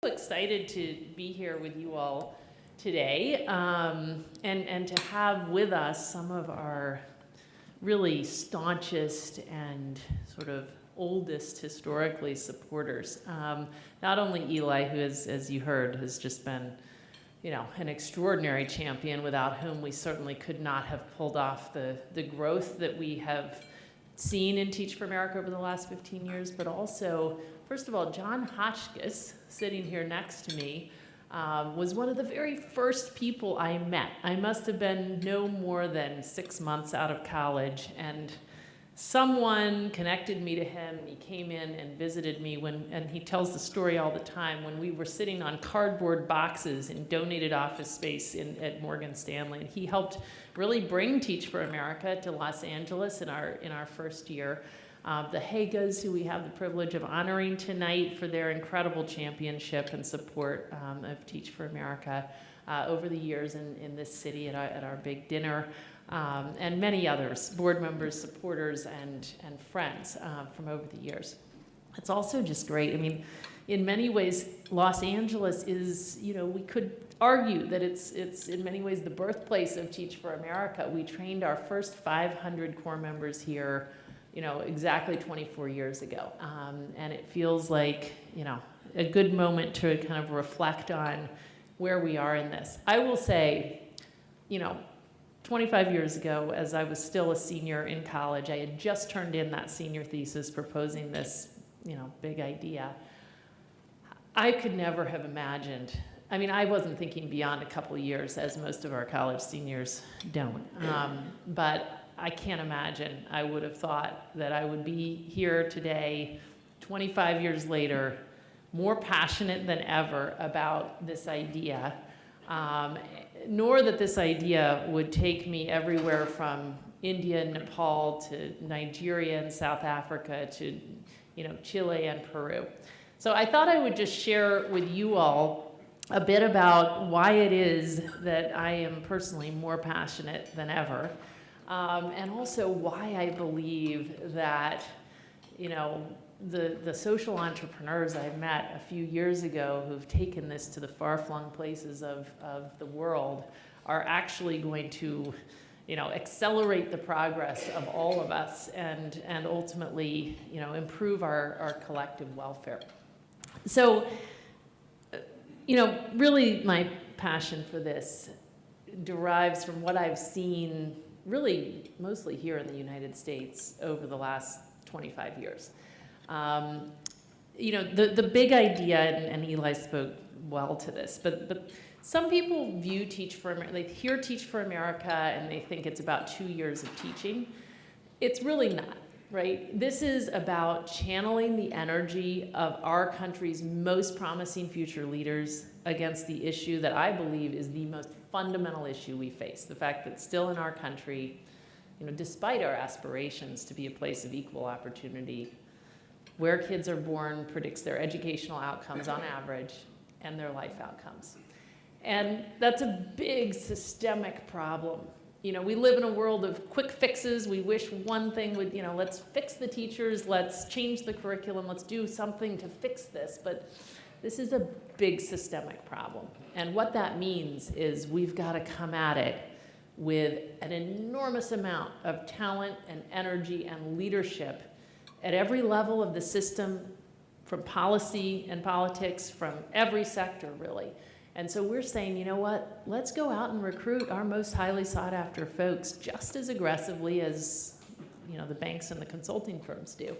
excited to be here with you all today, and to have with us some of our really staunchest and sort of oldest historically supporters. Not only Eli, who is, as you heard, has just been, an extraordinary champion without whom we certainly could not have pulled off the growth that we have seen in Teach for America over the last 15 years, but also, first of all, John Hotchkiss, sitting here next to me, was one of the very first people I met. I must have been no more than 6 months out of college, and someone connected me to him, and he came in and visited me and he tells the story all the time, when we were sitting on cardboard boxes in donated office space at Morgan Stanley, and he helped really bring Teach for America to Los Angeles in our first year. The Hagas, who we have the privilege of honoring tonight for their incredible championship and support of Teach for America over the years in this city at our big dinner. And many others, board members, supporters, and friends from over the years. It's also just great. I mean, in many ways, Los Angeles is, we could argue that it's in many ways the birthplace of Teach for America. We trained our first 500 core members here, exactly 24 years ago. And it feels like, a good moment to kind of reflect on where we are in this. I will say, 25 years ago, as I was still a senior in college, I had just turned in that senior thesis proposing this, big idea. I could never have imagined. I mean, I wasn't thinking beyond a couple of years, as most of our college seniors don't. But I can't imagine I would have thought that I would be here today, 25 years later, more passionate than ever about this idea. Nor that this idea would take me everywhere from India and Nepal to Nigeria and South Africa to, Chile and Peru. So I thought I would just share with you all a bit about why it is that I am personally more passionate than ever, and also why I believe that, the social entrepreneurs I met a few years ago who've taken this to the far-flung places of the world are actually going to, accelerate the progress of all of us and ultimately, improve our collective welfare. So, really my passion for this derives from what I've seen really mostly here in the United States over the last 25 years. The big idea, and Eli spoke well to this, but some people view Teach for America, they hear Teach for America and they think it's about 2 years of teaching. It's really not, right? This is about channeling the energy of our country's most promising future leaders against the issue that I believe is the most fundamental issue we face. The fact that still in our country, despite our aspirations to be a place of equal opportunity, where kids are born predicts their educational outcomes on average and their life outcomes. And that's a big systemic problem. We live in a world of quick fixes. We wish one thing would, let's fix the teachers, let's change the curriculum, let's do something to fix this. But this is a big systemic problem. And what that means is we've got to come at it with an enormous amount of talent and energy and leadership at every level of the system, from policy and politics, from every sector, really. And so we're saying, let's go out and recruit our most highly sought after folks just as aggressively as, the banks and the consulting firms do.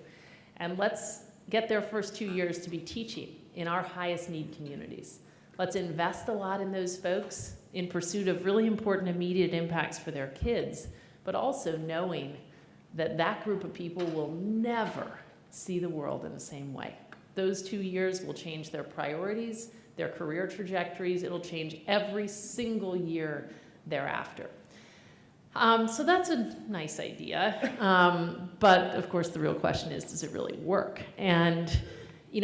And let's get their first 2 years to be teaching in our highest need communities. Let's invest a lot in those folks in pursuit of really important immediate impacts for their kids, but also knowing that that group of people will never see the world in the same way. Those 2 years will change their priorities, their career trajectories. It'll change every single year thereafter. So that's a nice idea. But of course, the real question is, does it really work? And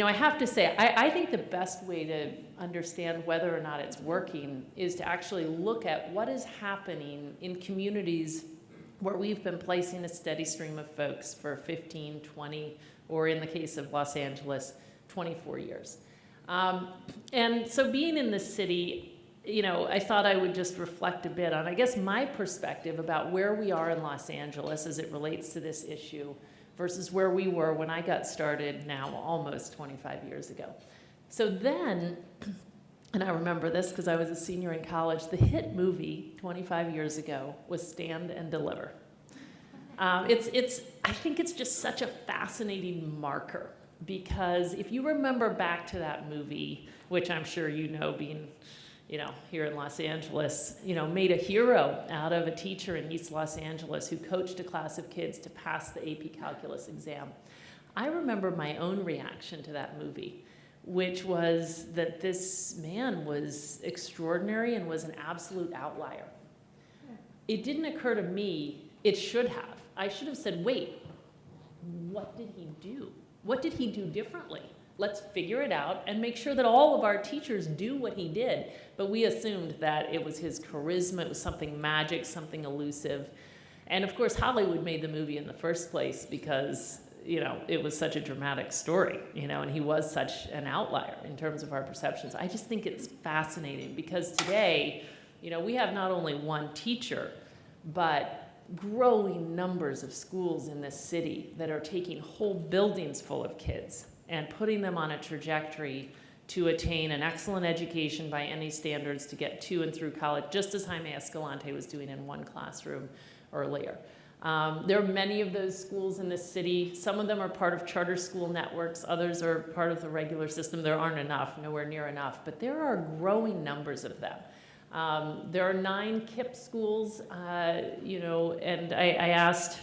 I have to say, I think the best way to understand whether or not it's working is to actually look at what is happening in communities where we've been placing a steady stream of folks for 15, 20, or in the case of Los Angeles, 24 years. And so being in this city, I thought I would just reflect a bit on, I guess, my perspective about where we are in Los Angeles as it relates to this issue versus where we were when I got started now almost 25 years ago. So then, and I remember this because I was a senior in college, the hit movie 25 years ago was Stand and Deliver. I think it's just such a fascinating marker, because if you remember back to that movie, which I'm sure being, here in Los Angeles, made a hero out of a teacher in East Los Angeles who coached a class of kids to pass the AP Calculus exam. I remember my own reaction to that movie, which was that this man was extraordinary and was an absolute outlier. It didn't occur to me, it should have. I should have said, wait, what did he do? What did he do differently? Let's figure it out and make sure that all of our teachers do what he did. But we assumed that it was his charisma, it was something magic, something elusive. And of course, Hollywood made the movie in the first place because, it was such a dramatic story, and he was such an outlier in terms of our perceptions. I just think it's fascinating because today, we have not only one teacher, but growing numbers of schools in this city that are taking whole buildings full of kids and putting them on a trajectory to attain an excellent education by any standards to get to and through college, just as Jaime Escalante was doing in one classroom earlier. There are many of those schools in this city. Some of them are part of charter school networks. Others are part of the regular system. There aren't enough, nowhere near enough, but there are growing numbers of them. There are 9 KIPP schools, and I asked,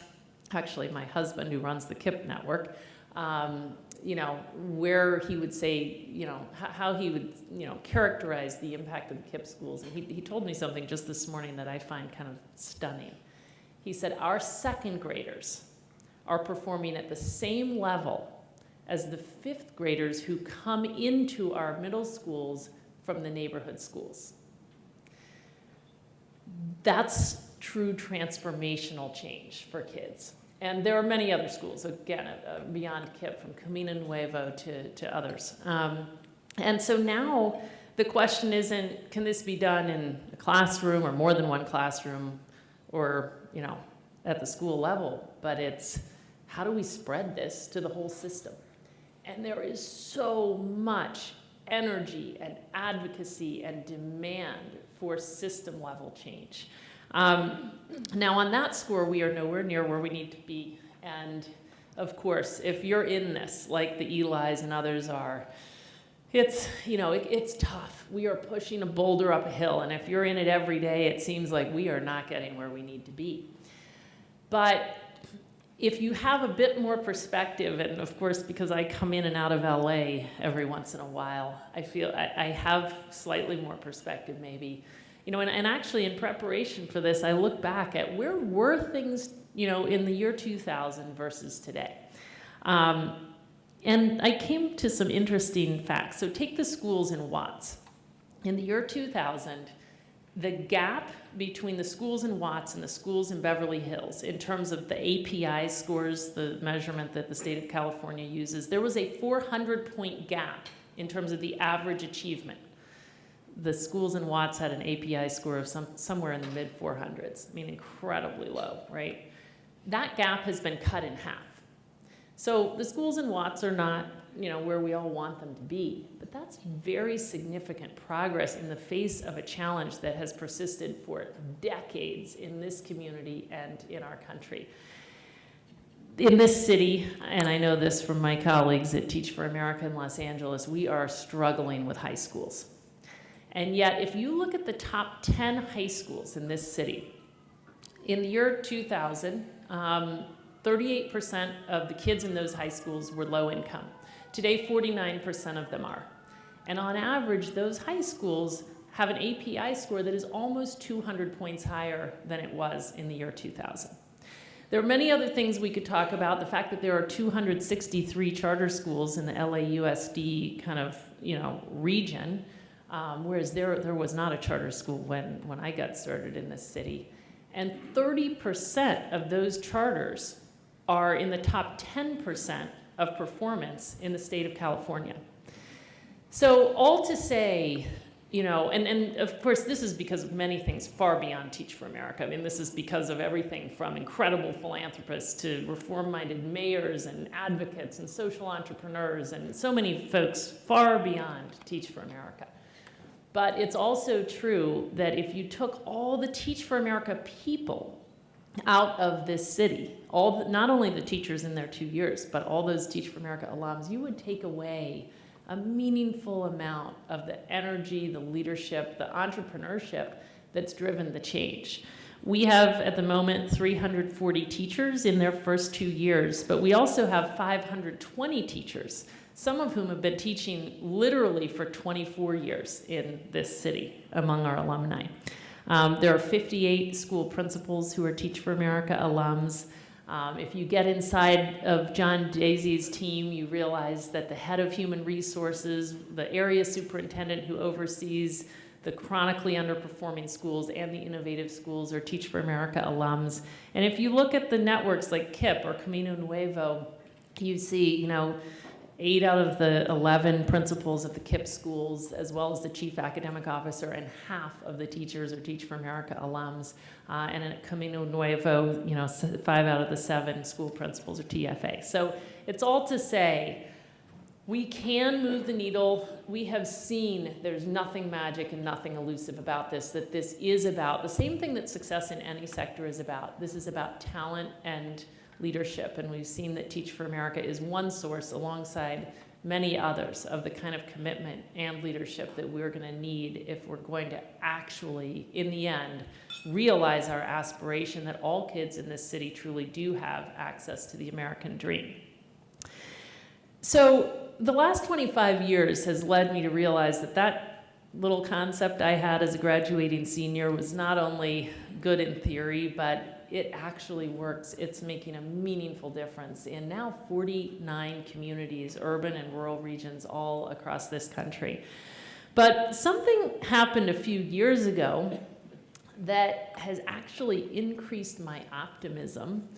actually, my husband who runs the KIPP network, where he would say, how he would, characterize the impact of the KIPP schools. And he told me something just this morning that I find kind of stunning. He said, our second graders are performing at the same level as the 5th graders who come into our middle schools from the neighborhood schools. That's true transformational change for kids. And there are many other schools, again, beyond KIPP, from Camino Nuevo to others. And so now the question isn't, can this be done in a classroom or more than one classroom or, at the school level, but it's how do we spread this to the whole system? And there is so much energy and advocacy and demand for system level change. Now on that score, we are nowhere near where we need to be. And of course, if you're in this, like the Elis and others are, it's tough. We are pushing a boulder up a hill, and if you're in it every day, it seems like we are not getting where we need to be. But if you have a bit more perspective, and of course, because I come in and out of LA every once in a while, I feel I have slightly more perspective maybe. And actually in preparation for this, I look back at where were things, in the year 2000 versus today. And I came to some interesting facts. So take the schools in Watts. In the year 2000, the gap between the schools in Watts and the schools in Beverly Hills, in terms of the API scores, the measurement that the state of California uses, there was a 400-point gap in terms of the average achievement. The schools in Watts had an API score of somewhere in the mid-400s. I mean, incredibly low, right? That gap has been cut in half. So the schools in Watts are not, where we all want them to be, but that's very significant progress in the face of a challenge that has persisted for decades in this community and in our country. In this city, and I know this from my colleagues at Teach for America in Los Angeles, we are struggling with high schools. And yet, if you look at the top 10 high schools in this city, in the year 2000, 38% of the kids in those high schools were low income. Today, 49% of them are. And on average, those high schools have an API score that is almost 200 points higher than it was in the year 2000. There are many other things we could talk about. The fact that there are 263 charter schools in the LAUSD kind of, region, whereas there was not a charter school when I got started in this city. And 30% of those charters are in the top 10% of performance in the state of California. So all to say, and of course this is because of many things far beyond Teach for America. I mean, this is because of everything from incredible philanthropists to reform-minded mayors and advocates and social entrepreneurs and so many folks far beyond Teach for America. But it's also true that if you took all the Teach for America people out of this city, not only the teachers in their 2 years, but all those Teach for America alums, you would take away a meaningful amount of the energy, the leadership, the entrepreneurship that's driven the change. We have, at the moment, 340 teachers in their first 2 years, but we also have 520 teachers, some of whom have been teaching literally for 24 years in this city among our alumni. There are 58 school principals who are Teach for America alums. If you get inside of John Daisy's team, you realize that the head of human resources, the area superintendent who oversees the chronically underperforming schools and the innovative schools are Teach for America alums. And if you look at the networks like KIPP or Camino Nuevo, you see, 8 out of the 11 principals at the KIPP schools, as well as the chief academic officer, and half of the teachers are Teach for America alums. And at Camino Nuevo, 5 out of the 7 school principals are TFA. So it's all to say, we can move the needle. We have seen there's nothing magic and nothing elusive about this, that this is about the same thing that success in any sector is about. This is about talent and leadership, and we've seen that Teach for America is one source alongside many others of the kind of commitment and leadership that we're going to need if we're going to actually, in the end, realize our aspiration that all kids in this city truly do have access to the American dream. So the last 25 years has led me to realize that that little concept I had as a graduating senior was not only good in theory, but it actually works. It's making a meaningful difference in now 49 communities, urban and rural regions all across this country. But something happened a few years ago that has actually increased my optimism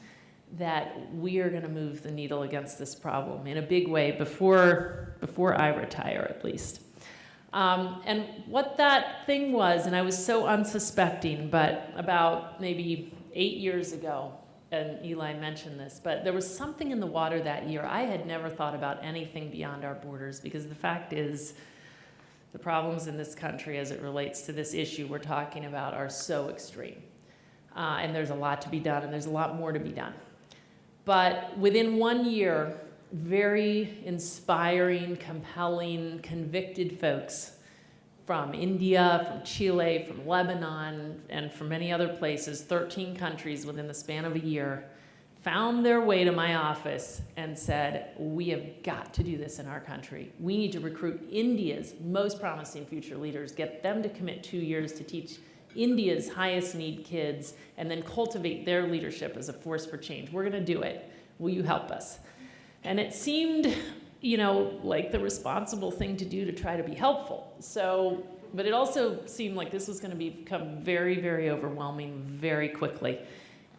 that we are going to move the needle against this problem in a big way before I retire, at least. And what that thing was, and I was so unsuspecting, but about maybe 8 years ago, and Eli mentioned this, but there was something in the water that year. I had never thought about anything beyond our borders, because the fact is the problems in this country as it relates to this issue we're talking about are so extreme. And there's a lot to be done, and there's a lot more to be done. But within 1 year, very inspiring, compelling, convicted folks from India, from Chile, from Lebanon, and from many other places, 13 countries within the span of a year, found their way to my office and said, we have got to do this in our country. We need to recruit India's most promising future leaders, get them to commit 2 years to teach India's highest need kids, and then cultivate their leadership as a force for change. We're going to do it. Will you help us? And it seemed, like the responsible thing to do to try to be helpful. So, but it also seemed like this was going to become very, very overwhelming very quickly.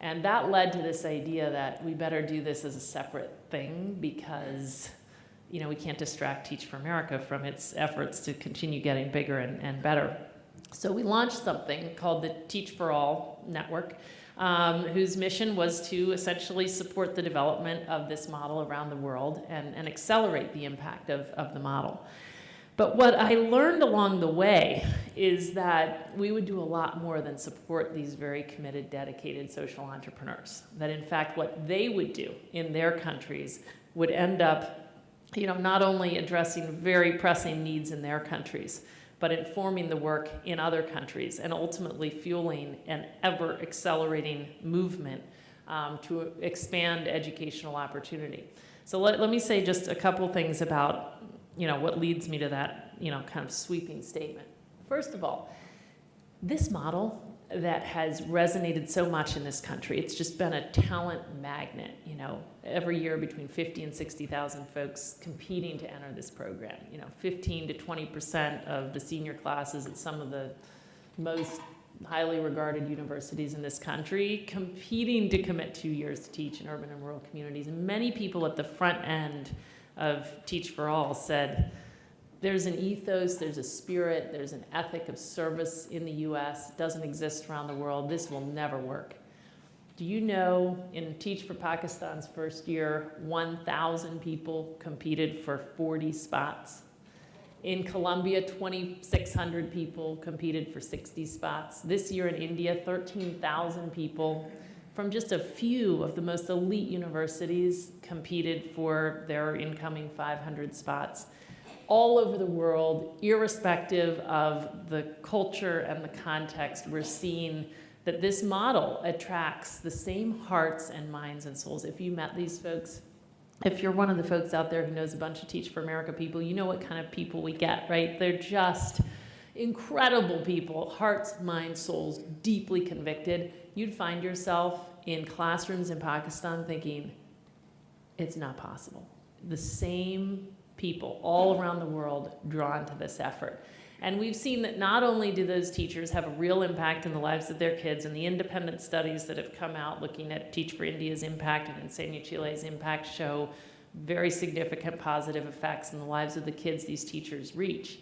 And that led to this idea that we better do this as a separate thing because, we can't distract Teach for America from its efforts to continue getting bigger and better. So we launched something called the Teach for All Network, whose mission was to essentially support the development of this model around the world and accelerate the impact of the model. But what I learned along the way is that we would do a lot more than support these very committed, dedicated social entrepreneurs. That in fact, what they would do in their countries would end up, not only addressing very pressing needs in their countries, but informing the work in other countries and ultimately fueling an ever-accelerating movement to expand educational opportunity. So let me say just a couple things about what leads me to that kind of sweeping statement. First of all, this model that has resonated so much in this country, it's just been a talent magnet, every year between 50 and 60,000 folks competing to enter this program. 15 to 20% of the senior classes at some of the most highly regarded universities in this country competing to commit 2 years to teach in urban and rural communities. And many people at the front end of Teach for All said, There's an ethos, there's a spirit, there's an ethic of service in the US. It doesn't exist around the world. This will never work. Do you know, in Teach for Pakistan's first year, 1,000 people competed for 40 spots? In Colombia, 2,600 people competed for 60 spots. This year in India, 13,000 people from just a few of the most elite universities competed for their incoming 500 spots. All over the world, irrespective of the culture and the context, we're seeing that this model attracts the same hearts and minds and souls. If you met these folks, if you're one of the folks out there who knows a bunch of Teach for America people, you know what kind of people we get, right? They're just incredible people, hearts, minds, souls, deeply convicted. You'd find yourself in classrooms in Pakistan thinking, it's not possible. The same people all around the world drawn to this effort. And we've seen that not only do those teachers have a real impact in the lives of their kids, and the independent studies that have come out looking at Teach for India's impact and Enseña Chile's impact show very significant positive effects in the lives of the kids these teachers reach.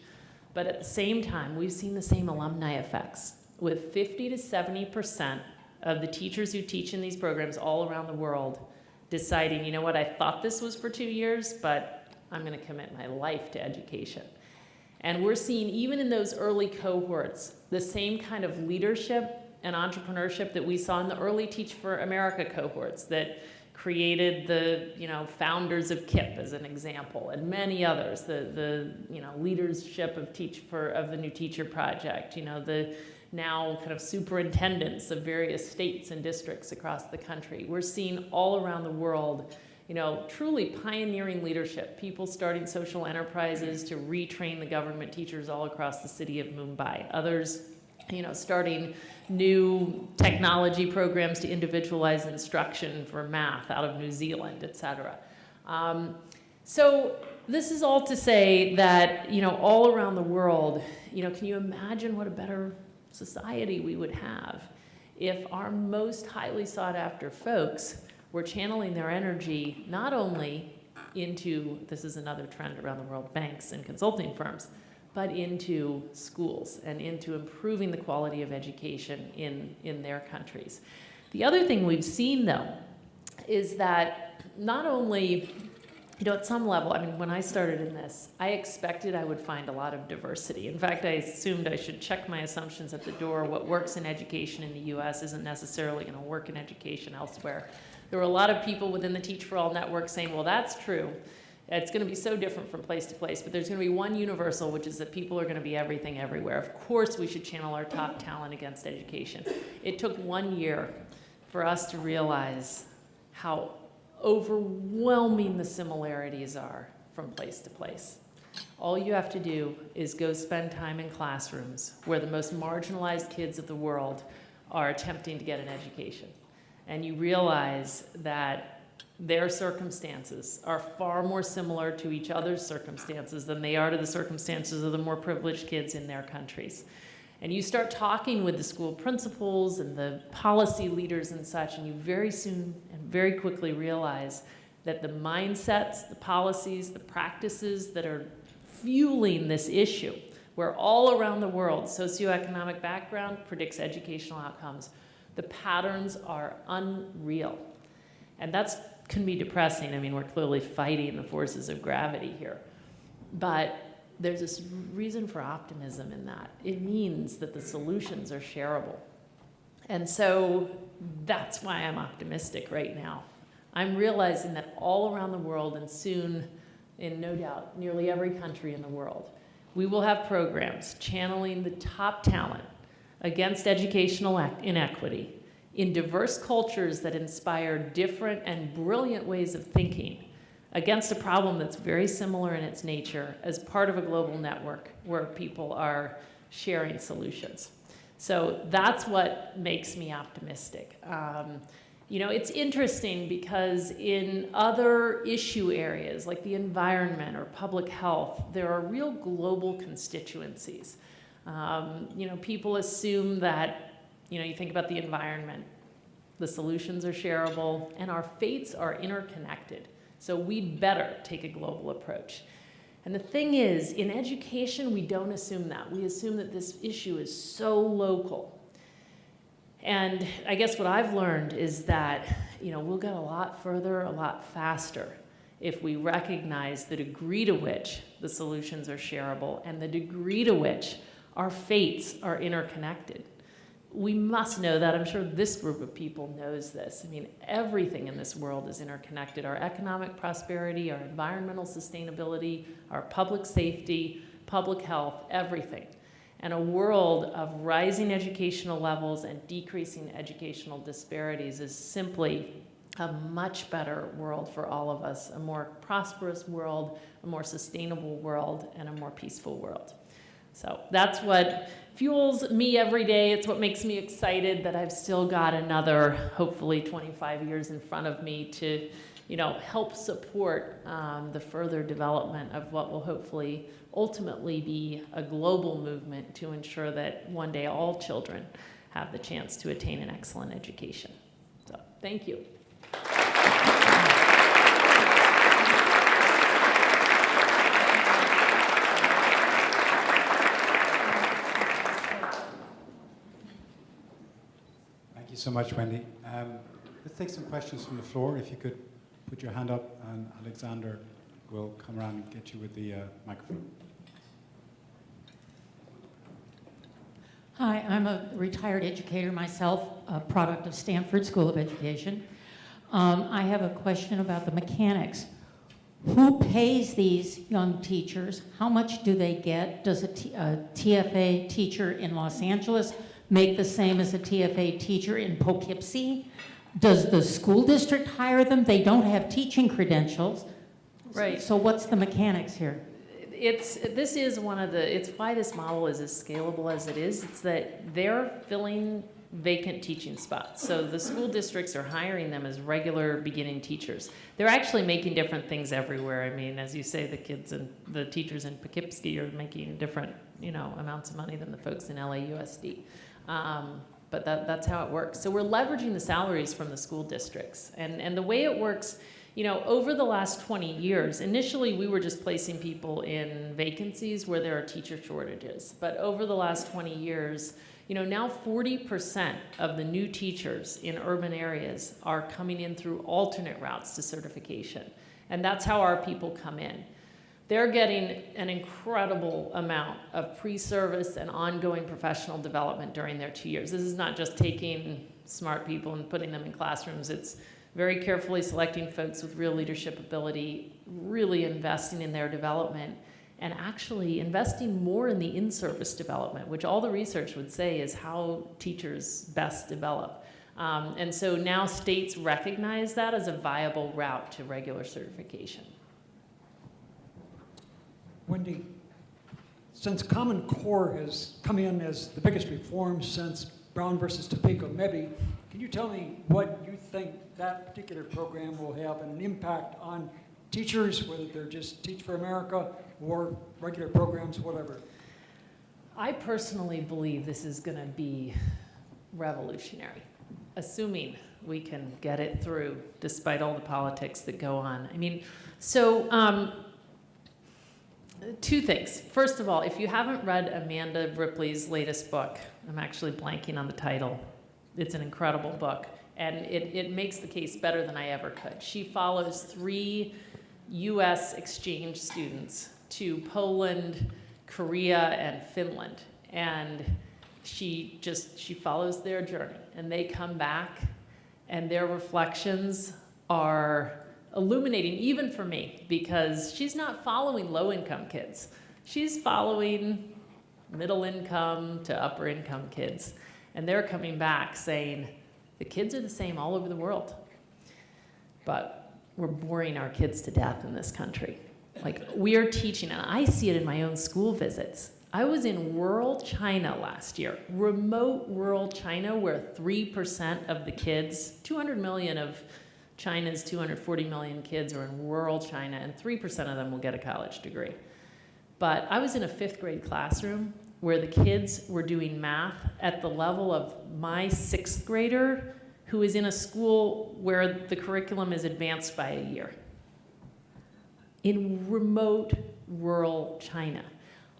But at the same time, we've seen the same alumni effects, with 50 to 70% of the teachers who teach in these programs all around the world deciding, you know what, I thought this was for 2 years, but I'm going to commit my life to education. And we're seeing, even in those early cohorts, the same kind of leadership and entrepreneurship that we saw in the early Teach for America cohorts that created the founders of KIPP as an example, and many others, the leadership of the New Teacher Project, the now kind of superintendents of various states and districts across the country. We're seeing all around the world truly pioneering leadership, people starting social enterprises to retrain the government teachers all across the city of Mumbai. Others, starting new technology programs to individualize instruction for math out of New Zealand, et cetera. So this is all to say that, all around the world, can you imagine what a better society we would have if our most highly sought after folks were channeling their energy not only into, this is another trend around the world, banks and consulting firms, but into schools and into improving the quality of education in their countries. The other thing we've seen, though, is that not only, at some level, when I started in this, I expected I would find a lot of diversity. In fact, I assumed I should check my assumptions at the door. What works in education in the US isn't necessarily going to work in education elsewhere. There were a lot of people within the Teach for All network saying, well, that's true. It's going to be so different from place to place, but there's going to be one universal, which is that people are going to be everything everywhere. Of course, we should channel our top talent against education. It took 1 year for us to realize how overwhelming the similarities are from place to place. All you have to do is go spend time in classrooms where the most marginalized kids of the world are attempting to get an education. And you realize that their circumstances are far more similar to each other's circumstances than they are to the circumstances of the more privileged kids in their countries. And you start talking with the school principals and the policy leaders and such, and you very soon and very quickly realize that the mindsets, the policies, the practices that are fueling this issue, where all around the world socioeconomic background predicts educational outcomes, the patterns are unreal. And that can be depressing. We're clearly fighting the forces of gravity here. But there's this reason for optimism in that. It means that the solutions are shareable. And so that's why I'm optimistic right now. I'm realizing that all around the world, and soon, in no doubt, nearly every country in the world, we will have programs channeling the top talent against educational inequity in diverse cultures that inspire different and brilliant ways of thinking against a problem that's very similar in its nature as part of a global network where people are sharing solutions. So that's what makes me optimistic. It's interesting because in other issue areas like the environment or public health, there are real global constituencies. People assume that, you think about the environment, the solutions are shareable, and our fates are interconnected. So we'd better take a global approach. And the thing is, in education, we don't assume that. We assume that this issue is so local. And I guess what I've learned is that, we'll get a lot further, a lot faster if we recognize the degree to which the solutions are shareable and the degree to which our fates are interconnected. We must know that. I'm sure this group of people knows this. I mean, everything in this world is interconnected. Our economic prosperity, our environmental sustainability, our public safety, public health, everything. And a world of rising educational levels and decreasing educational disparities is simply a much better world for all of us, a more prosperous world, a more sustainable world, and a more peaceful world. So that's what fuels me every day. It's what makes me excited that I've still got another, hopefully, 25 years in front of me to, help support the further development of what will hopefully ultimately be a global movement to ensure that one day all children have the chance to attain an excellent education. So, thank you. Thank you so much, Wendy. Let's take some questions from the floor. If you could put your hand up, and Alexander will come around and get you with the microphone. Hi, I'm a retired educator myself, a product of Stanford School of Education. I have a question about the mechanics. Who pays these young teachers? How much do they get? Does a TFA teacher in Los Angeles make the same as a TFA teacher in Poughkeepsie? Does the school district hire them? They don't have teaching credentials. Right. So what's the mechanics here? It's why this model is as scalable as it is. It's that they're filling vacant teaching spots. So the school districts are hiring them as regular beginning teachers. They're actually making different things everywhere. I mean, as you say, the teachers in Poughkeepsie are making different, amounts of money than the folks in LAUSD. But that's how it works. So we're leveraging the salaries from the school districts. And the way it works, over the last 20 years, initially we were just placing people in vacancies where there are teacher shortages. But over the last 20 years, now 40% of the new teachers in urban areas are coming in through alternate routes to certification. And that's how our people come in. They're getting an incredible amount of pre-service and ongoing professional development during their 2 years. This is not just taking smart people and putting them in classrooms. It's very carefully selecting folks with real leadership ability, really investing in their development, and actually investing more in the in-service development, which all the research would say is how teachers best develop. And so now states recognize that as a viable route to regular certification. Wendy, since Common Core has come in as the biggest reform since Brown versus Topeka, maybe, can you tell me what you think that particular program will have an impact on teachers, whether they're just Teach for America or regular programs, whatever? I personally believe this is going to be revolutionary, assuming we can get it through despite all the politics that go on. I mean, so two things. First of all, if you haven't read Amanda Ripley's latest book, I'm actually blanking on the title. It's an incredible book, and it makes the case better than I ever could. She follows 3 U.S. exchange students to Poland, Korea, and Finland, and she follows their journey, and they come back, and their reflections are illuminating even for me, because she's not following low-income kids. She's following middle-income to upper-income kids. And they're coming back saying, the kids are the same all over the world, but we're boring our kids to death in this country. Like, we are teaching, and I see it in my own school visits. I was in rural China last year, remote rural China, where 3% of the kids, 200 million of China's 240 million kids are in rural China, and 3% of them will get a college degree. But I was in a 5th grade classroom where the kids were doing math at the level of my 6th grader, who is in a school where the curriculum is advanced by a year. In remote rural China.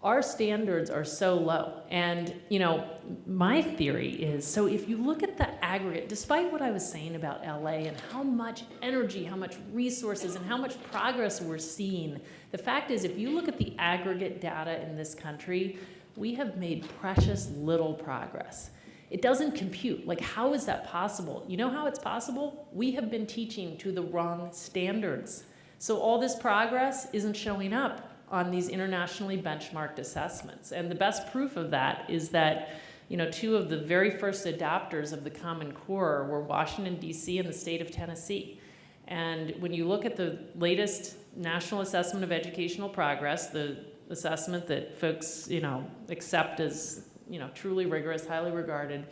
Our standards are so low. And, you know, my theory is, so if you look at the aggregate, despite what I was saying about LA and how much energy, how much resources, and how much progress we're seeing, the fact is, if you look at the aggregate data in this country, we have made precious little progress. It doesn't compute. Like, how is that possible? You know how it's possible? We have been teaching to the wrong standards. So all this progress isn't showing up on these internationally benchmarked assessments. And the best proof of that is that, you know, two of the very first adopters of the Common Core were Washington, D.C. and the state of Tennessee. And when you look at the latest National Assessment of Educational Progress, the assessment that folks, you know, accept as, you know, truly rigorous, highly regarded,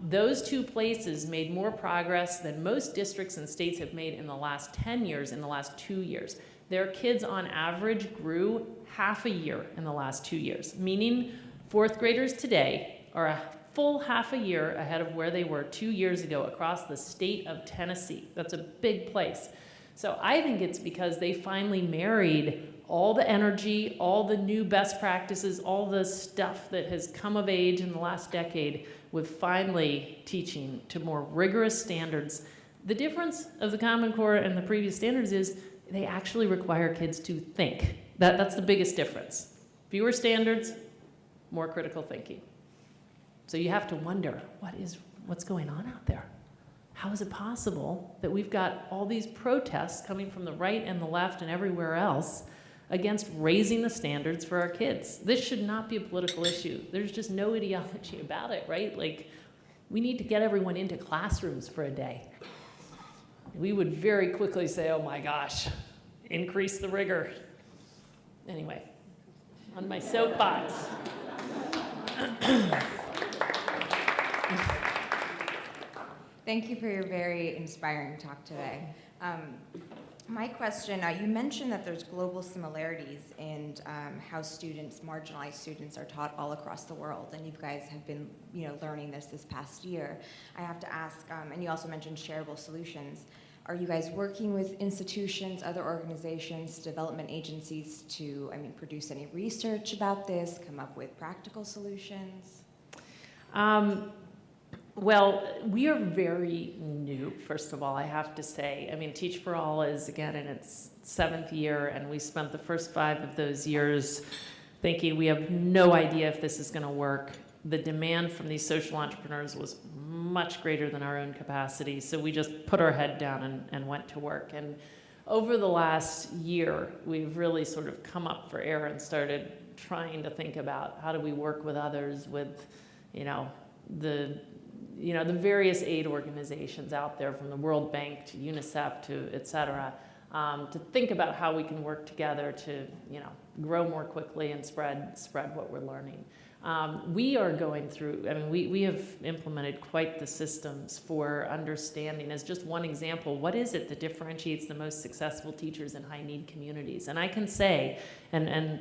those two places made more progress than most districts and states have made in the last 10 years, in the last 2 years. Their kids on average grew half a year in the last 2 years, meaning fourth graders today are a full half a year ahead of where they were 2 years ago across the state of Tennessee. That's a big place. So I think it's because they finally married all the energy, all the new best practices, all the stuff that has come of age in the last decade with finally teaching to more rigorous standards. The difference of the Common Core and the previous standards is they actually require kids to think. That's the biggest difference. Fewer standards, more critical thinking. So you have to wonder, what's going on out there? How is it possible that we've got all these protests coming from the right and the left and everywhere else against raising the standards for our kids? This should not be a political issue. There's just no ideology about it, right? Like, we need to get everyone into classrooms for a day. We would very quickly say, oh my gosh, increase the rigor. Anyway, on my soapbox. Thank you for your very inspiring talk today. My question, you mentioned that there's global similarities in how students, marginalized students, are taught all across the world, and you guys have been, you know, learning this past year. I have to ask, and you also mentioned shareable solutions. Are you guys working with institutions, other organizations, development agencies to, produce any research about this, come up with practical solutions? Well, we are very new, first of all, I have to say. Teach for All is, again, in its 7th year, and we spent the first 5 of those years thinking we have no idea if this is going to work. The demand from these social entrepreneurs was much greater than our own capacity, so we just put our head down and went to work. And over the last year, we've really sort of come up for air and started trying to think about how do we work with others, with, the various aid organizations out there, from the World Bank to UNICEF to et cetera, to think about how we can work together to, grow more quickly and spread what we're learning. We are going through, we have implemented quite the systems for understanding, as just one example, what is it that differentiates the most successful teachers in high-need communities? And I can say, and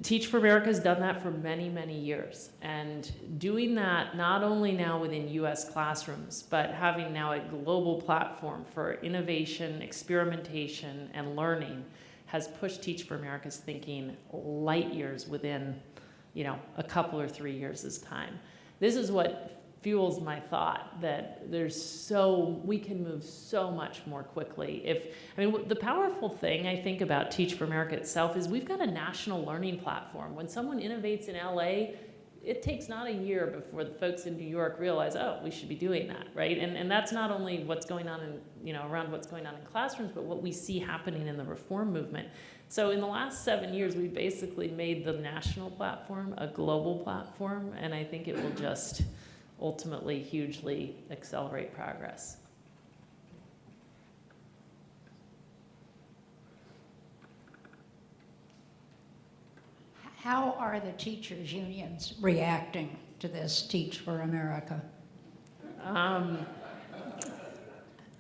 Teach for America has done that for many, many years. And doing that not only now within US classrooms, but having now a global platform for innovation, experimentation, and learning has pushed Teach for America's thinking light years within, a couple or 3 years' time. This is what fuels my thought that we can move so much more quickly. The powerful thing I think about Teach for America itself is we've got a national learning platform. When someone innovates in LA, it takes not a year before the folks in New York realize, oh, we should be doing that, right? And that's not only what's going on in, around what's going on in classrooms, but what we see happening in the reform movement. So in the last 7 years, we basically made the national platform a global platform, and I think it will just ultimately hugely accelerate progress. How are the teachers' unions reacting to this Teach for America?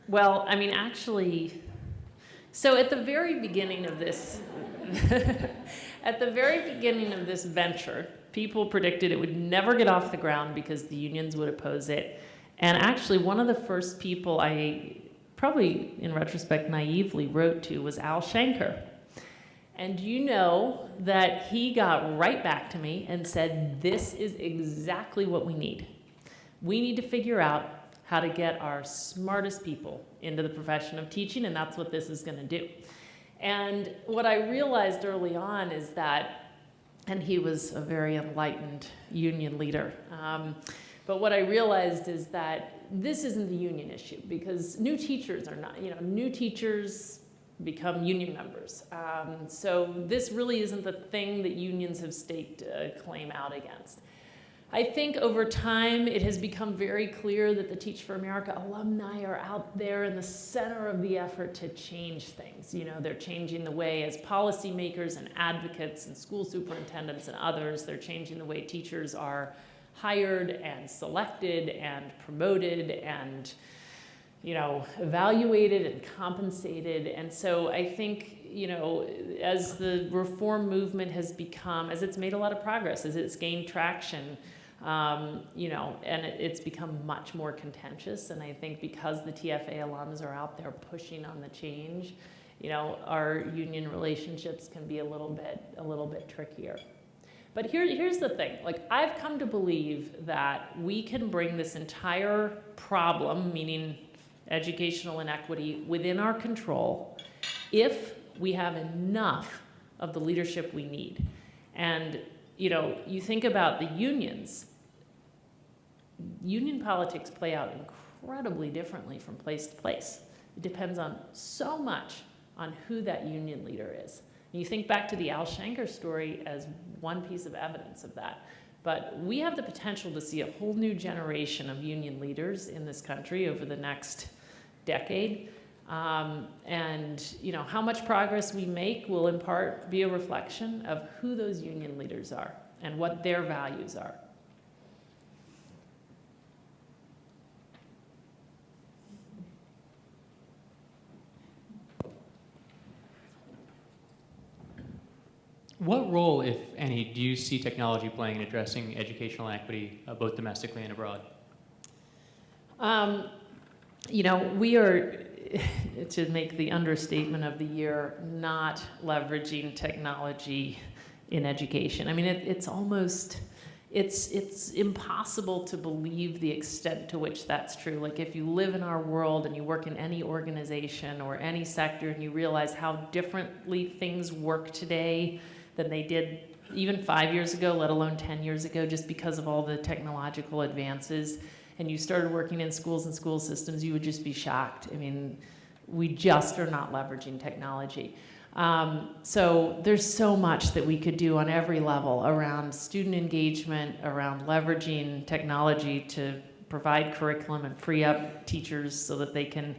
Well, actually, so at the very beginning of this, venture, people predicted it would never get off the ground because the unions would oppose it. And actually, one of the first people I probably, in retrospect, naively wrote to was Al Shanker. And you know that he got right back to me and said, this is exactly what we need. We need to figure out how to get our smartest people into the profession of teaching, and that's what this is going to do. And what I realized early on is that, and he was a very enlightened union leader, but what I realized is that this isn't the union issue, because new teachers are not, new teachers become union members. So this really isn't the thing that unions have staked a claim out against. I think over time it has become very clear that the Teach for America alumni are out there in the center of the effort to change things. They're changing the way as policymakers and advocates and school superintendents and others, they're changing the way teachers are hired and selected and promoted and evaluated and compensated. And so I think, as the reform movement has become, as it's made a lot of progress, as it's gained traction, and it's become much more contentious. And I think because the TFA alums are out there pushing on the change, our union relationships can be a little bit trickier. But here's the thing, I've come to believe that we can bring this entire problem, meaning educational inequity, within our control if we have enough of the leadership we need. And, you think about the unions. Union politics play out incredibly differently from place to place. It depends on so much on who that union leader is. And you think back to the Al Shanker story as one piece of evidence of that. But we have the potential to see a whole new generation of union leaders in this country over the next decade. And how much progress we make will in part be a reflection of who those union leaders are and what their values are. What role, if any, do you see technology playing in addressing educational equity, both domestically and abroad? We are, to make the understatement of the year, not leveraging technology in education. I mean, it's almost, it's impossible to believe the extent to which that's true. Like if you live in our world and you work in any organization or any sector and you realize how differently things work today than they did even 5 years ago, let alone 10 years ago, just because of all the technological advances, and you started working in schools and school systems, you would just be shocked. I mean, we just are not leveraging technology. So there's so much that we could do on every level around student engagement, around leveraging technology to provide curriculum and free up teachers so that they can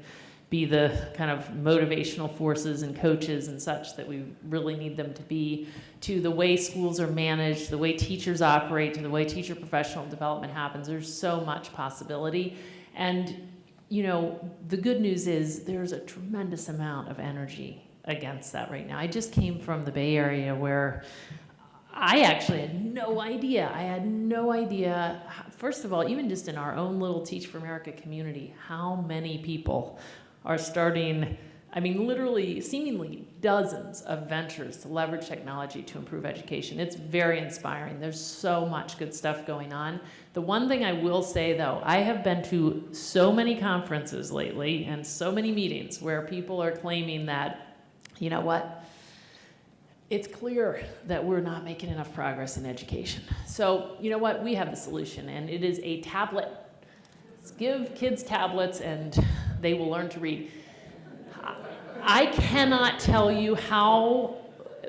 be the kind of motivational forces and coaches and such that we really need them to be, to the way schools are managed, the way teachers operate, to the way teacher professional development happens. There's so much possibility. And, the good news is there's a tremendous amount of energy against that right now. I just came from the Bay Area where I actually had no idea. I had no idea, first of all, even just in our own little Teach for America community, how many people are starting, literally, seemingly dozens of ventures to leverage technology to improve education. It's very inspiring. There's so much good stuff going on. The one thing I will say, though, I have been to so many conferences lately and so many meetings where people are claiming that, you know what, it's clear that we're not making enough progress in education. So, you know what, we have the solution, and it is a tablet. Let's give kids tablets and they will learn to read. I cannot tell you how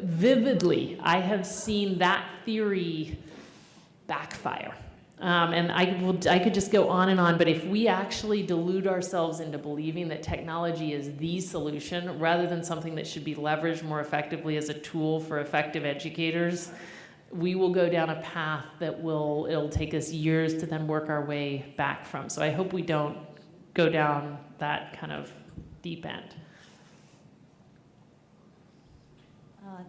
vividly I have seen that theory backfire. And I could just go on and on, but if we actually delude ourselves into believing that technology is the solution rather than something that should be leveraged more effectively as a tool for effective educators, we will go down a path that it'll take us years to then work our way back from. So I hope we don't go down that kind of deep end.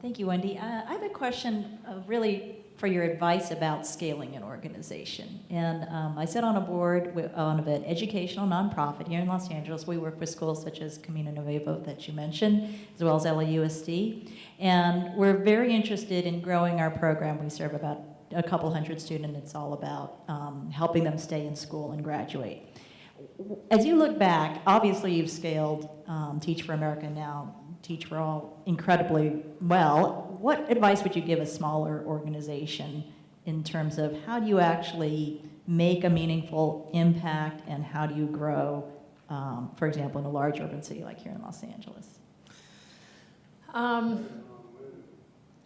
Thank you, Wendy. I have a question really for your advice about scaling an organization. And I sit on a board on an educational nonprofit here in Los Angeles. We work with schools such as Camino Nuevo that you mentioned, as well as LAUSD. And we're very interested in growing our program. We serve about a couple hundred students. It's all about helping them stay in school and graduate. As you look back, obviously you've scaled Teach for America, now Teach for All, incredibly well. What advice would you give a smaller organization in terms of how do you actually make a meaningful impact, and how do you grow, for example, in a large urban city like here in Los Angeles?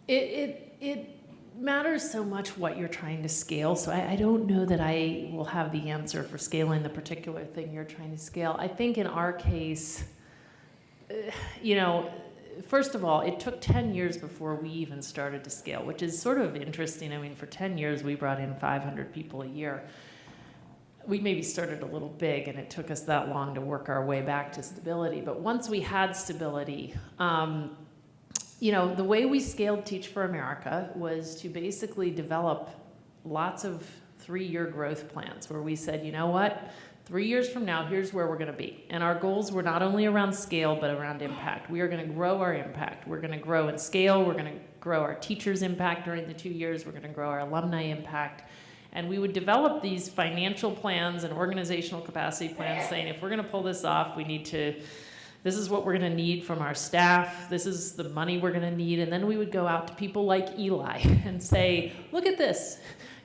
It matters so much what you're trying to scale, so I don't know that I will have the answer for scaling the particular thing you're trying to scale. I think in our case, you know, first of all, it took 10 years before we even started to scale, which is sort of interesting. I mean, for 10 years, we brought in 500 people a year. We maybe started a little big, and it took us that long to work our way back to stability. But once we had stability, you know, the way we scaled Teach for America was to basically develop lots of 3-year growth plans where we said, you know what, 3 years from now, here's where we're going to be. And our goals were not only around scale, but around impact. We are going to grow our impact. We're going to grow in scale. We're going to grow our teachers' impact during the 2 years. We're going to grow our alumni impact. And we would develop these financial plans and organizational capacity plans saying, if we're going to pull this off, we need to, this is what we're going to need from our staff. This is the money we're going to need. And then we would go out to people like Eli and say, look at this.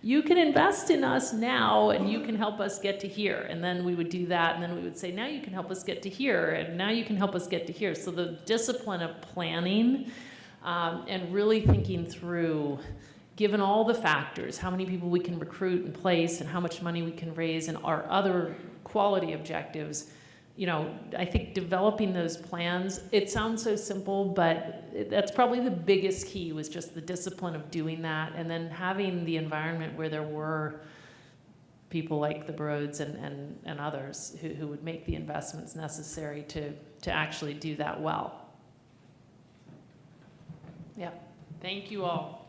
You can invest in us now, and you can help us get to here. And then we would do that, and then we would say, now you can help us get to here, and now you can help us get to here. So the discipline of planning and really thinking through, given all the factors, how many people we can recruit and place, and how much money we can raise, and our other quality objectives, you know, I think developing those plans, it sounds so simple, but that's probably the biggest key, was just the discipline of doing that, and then having the environment where there were people like the Broads and others who would make the investments necessary to actually do that well. Yeah, thank you all.